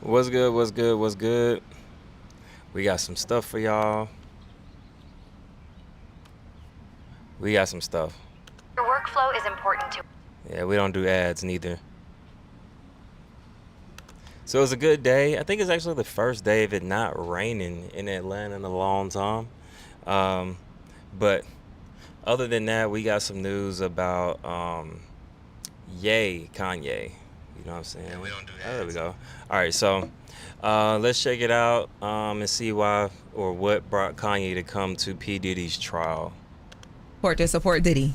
What's good? What's good? What's good? We got some stuff for y'all. We got some stuff. Your workflow is important to. Yeah, we don't do ads neither. So it's a good day. I think it's actually the first day of it not raining in Atlanta in a long time. But other than that, we got some news about Kanye. You know what I'm saying? Yeah, we don't do Oh, there we ads. go. All right, so let's check it out and see why or what brought Kanye to come to P. Diddy's trial. To support Diddy.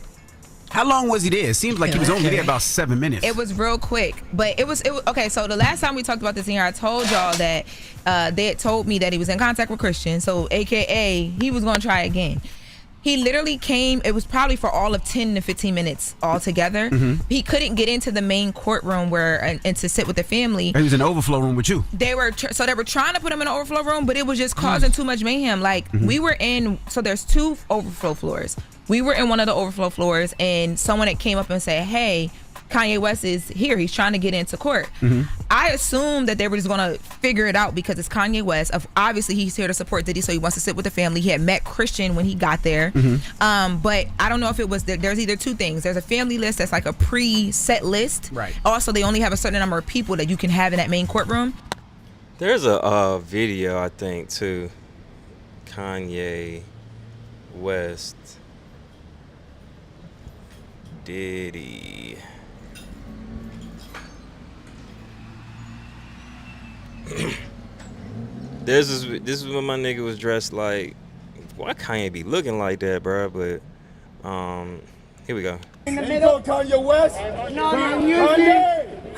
How long was he there? It seems like he was only there about 7 minutes. It was real quick, but it was okay. So the last time we talked about this in here, I told y'all that they had told me that he was in contact with Christian, so AKA he was gonna try again. He literally came. It was probably for all of 10 to 15 minutes altogether. He couldn't get into the main courtroom and to sit with the family. He was in the overflow room with you. They were trying to put him in an overflow room, but it was just causing too much mayhem. Like we were in. So there's 2 overflow floors. We were in one of the overflow floors, and someone had came up and said, "Hey, Kanye West is here. He's trying to get into court." I assumed that they were just gonna figure it out because it's Kanye West. Obviously, he's here to support Diddy, so he wants to sit with the family. He had met Christian when he got there, but I don't know if it was. There's either 2 things. There's a family list that's like a pre-set list. Right. Also, they only have a certain number of people that you can have in that main courtroom. There's a video, I think, too. Kanye West. Diddy. This is when my nigga was dressed like. Why Kanye be looking like that, bro? But here we go. In the middle, Kanye West. No, Kanye.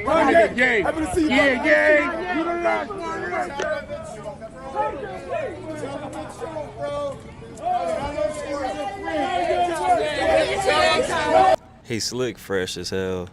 Kanye. Happy to see you. Yeah. You the last one. He slick, fresh as hell.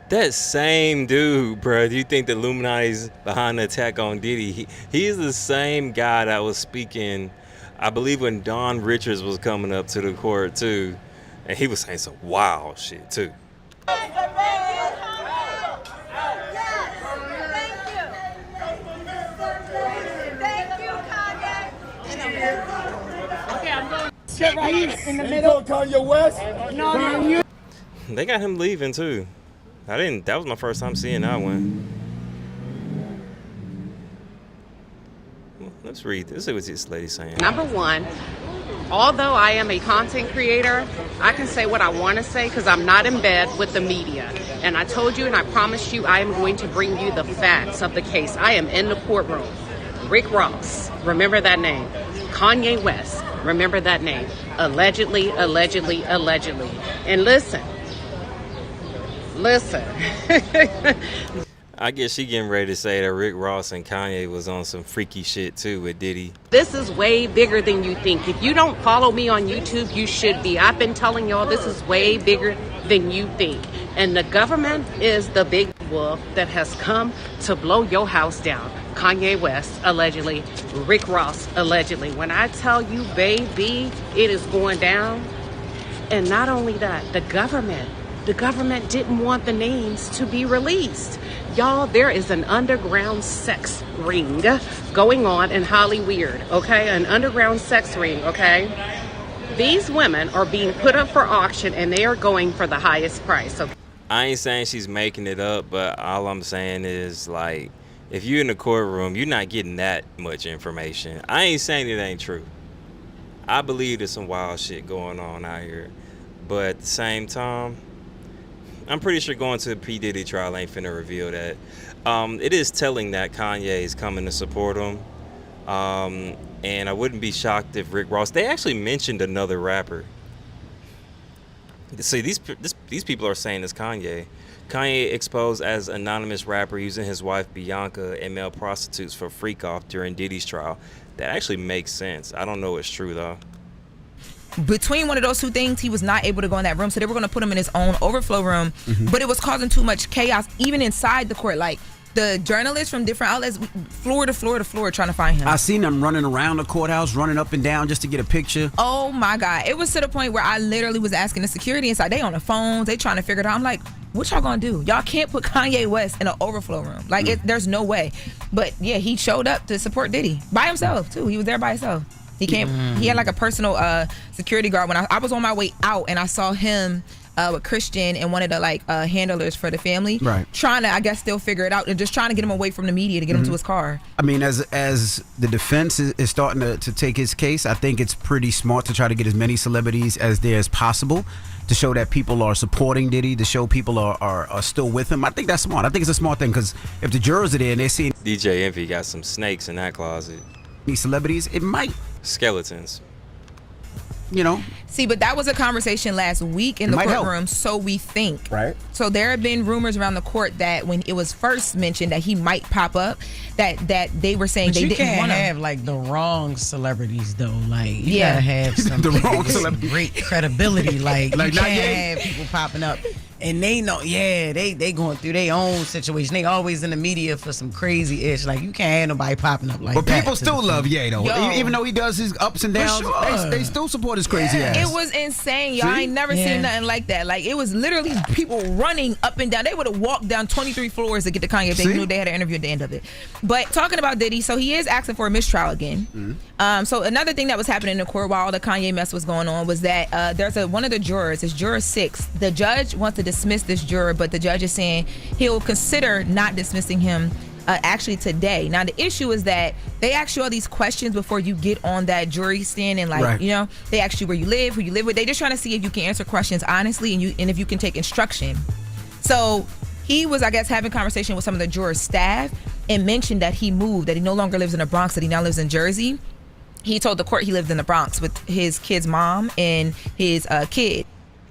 That same dude, bro. Do you think the Illuminati's behind the attack on Diddy? He's the same guy that was speaking, I believe, when Don Richards was coming up to the court too, and he was saying some wild shit too. Right here in the middle, Kanye West. No. They got him leaving too. That was my first time seeing that one. Let's read this. Let's see what this lady's saying. Number one, although I am a content creator, I can say what I want to say because I'm not in bed with the media. And I told you and I promised you I am going to bring you the facts of the case. I am in the courtroom. Rick Ross, remember that name. Kanye West, remember that name. Allegedly. And listen. I guess she getting ready to say that Rick Ross and Kanye was on some freaky shit too with Diddy. This is way bigger than you think. If you don't follow me on YouTube, you should be. I've been telling y'all this is way bigger than you think. And the government is the big wolf that has come to blow your house down. Kanye West, allegedly. Rick Ross, allegedly. When I tell you, baby, it is going down. And not only that, the government didn't want the names to be released. Y'all, there is an underground sex ring going on in Hollywood, okay? An underground sex ring, okay? These women are being put up for auction and they are going for the highest price. Okay? I ain't saying she's making it up, but all I'm saying is, like, if you're in the courtroom, you're not getting that much information. I ain't saying it ain't true. I believe there's some wild shit going on out here. But at the same time, I'm pretty sure going to the P. Diddy trial ain't finna reveal that. It is telling that Kanye is coming to support him. And I wouldn't be shocked if Rick Ross... They actually mentioned another rapper. See, these people are saying it's Kanye. Kanye exposed as anonymous rapper using his wife Bianca and male prostitutes for freak off during Diddy's trial. That actually makes sense. I don't know it's true though. between one of those two things, he was not able to go in that room. So they were going to put him in his own overflow room. But it was causing too much chaos, even inside the court. Like, the journalists from different outlets, floor to floor to floor, trying to find him. I seen them running around the courthouse, running up and down just to get a picture. Oh my God. It was to the point where I literally was asking the security inside. They on the phones. They trying to figure it out. I'm like, what y'all gonna do? Y'all can't put Kanye West in an overflow room. Like, there's no way. But yeah, he showed up to support Diddy by himself too. He was there by himself. He came. He had like a personal security guard. When I was on my way out and I saw him with Christian and one of the like handlers for the family, trying to, I guess, still figure it out and just trying to get him away from the media to get him to his car. I mean, as the defense is starting to take his case, I think it's pretty smart to try to get as many celebrities as there is possible to show that people are supporting Diddy, to show people are still with him. I think that's smart. I think it's a smart thing, because if the jurors are there and they're seeing DJ Envy got some snakes in that closet. these celebrities, it might, Skeletons. you know. See, but that was a conversation last week in the courtroom, so we think. Right. So there have been rumors around the court that when it was first mentioned that he might pop up, that they were saying they didn't want to have like the wrong celebrities though. Like you Yeah. gotta have some The people wrong with some celebrity. great credibility. Like you Like can't Kanye. have people popping up and they know, they going through their own situation. They always in the media for some crazy ish. Like you can't have nobody popping up like But that. people still love Ye though. Yo. Even though he does his ups and downs, sure. they still support his crazy ass. It was insane, y'all. I ain't never Yeah. seen nothing like that. Like, it was literally people running up and down. They would have walked down 23 floors to get to Kanye if they See? knew they had an interview at the end of it. But talking about Diddy, so he is asking for a mistrial again. So another thing that was happening in the court while all the Kanye mess was going on was that there's one of the jurors, it's juror 6. The judge wants to dismiss this juror, but the judge is saying he'll consider not dismissing him actually today. Now the issue is that they ask you all these questions before you get on that jury stand, and like Right. you know, they ask you where you live, who you live with. They just trying to see if you can answer questions honestly and if you can take instruction. So he was, I guess, having conversation with some of the jurors' staff and mentioned that he moved, that he no longer lives in the Bronx, that he now lives in Jersey. He told the court he lived in the Bronx with his kid's mom and his kid.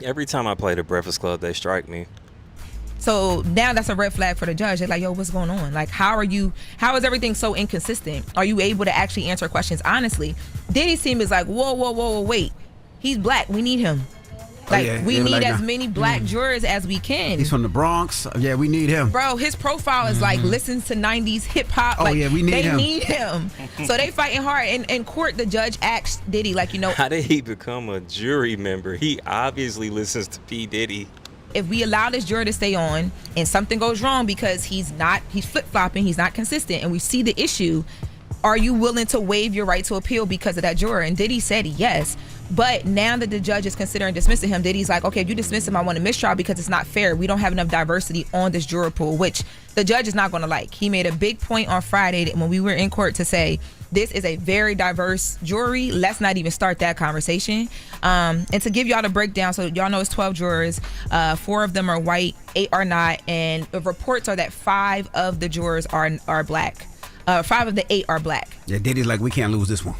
Every time I play the Breakfast Club, they strike me. So now that's a red flag for the judge. They're like, yo, what's going on? Like, how is everything so inconsistent? Are you able to actually answer questions honestly? Diddy's team is like, whoa, wait. He's black. We need him. Like, yeah. we They were need like, as nah. many black jurors as we can. He's from the Bronx. Yeah, we need him. Bro, his profile is like listens to 90s hip hop. Oh, like, yeah, we need him. They need him. So they fighting hard. In court, the judge asked Diddy, like, you know, How did he become a jury member? He obviously listens to P. Diddy. if we allow this juror to stay on and something goes wrong because he's flip-flopping, he's not consistent, and we see the issue, are you willing to waive your right to appeal because of that juror? And Diddy said yes. But now that the judge is considering dismissing him, Diddy's like, okay, if you dismiss him, I want a mistrial because it's not fair. We don't have enough diversity on this juror pool, which the judge is not going to like. He made a big point on Friday that when we were in court to say, this is a very diverse jury. Let's not even start that conversation. And to give y'all the breakdown, so y'all know it's 12 jurors. 4 of them are white, 8 are not. And the reports are that 5 of the jurors are black. 5 of the 8 are black. Yeah, Diddy's like, we can't lose this one.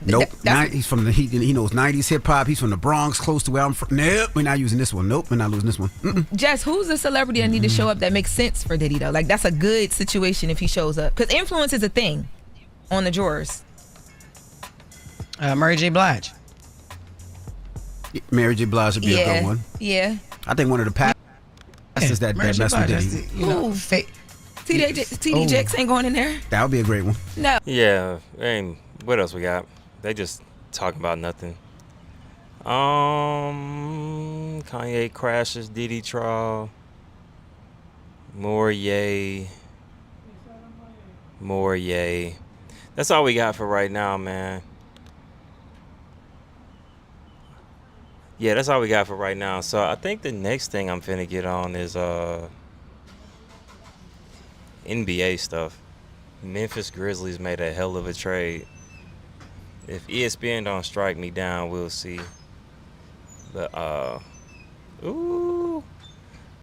Nope. That's- He's from he knows 90s hip hop. He's from the Bronx, close to where I'm from. Nope, we're not using this one. Nope, we're not losing this one. Jess, who's the celebrity that need to show up that makes sense for Diddy though? Like, that's a good situation if he shows up, because influence is a thing on the jurors. Mary J. Blige. Mary J. Blige would be a good one. Yeah. I think one of the pastors that Mary J. mess with Blige, Diddy. that's the, you know, TD Jakes ain't going in there. That would be a great one. No. Yeah, and what else we got? They just talking about nothing. Kanye crashes Diddy trial. More yay. That's all we got for right now, man. Yeah, that's all we got for right now. So I think the next thing I'm finna get on is NBA stuff. Memphis Grizzlies made a hell of a trade. If ESPN don't strike me down, we'll see. But ooh.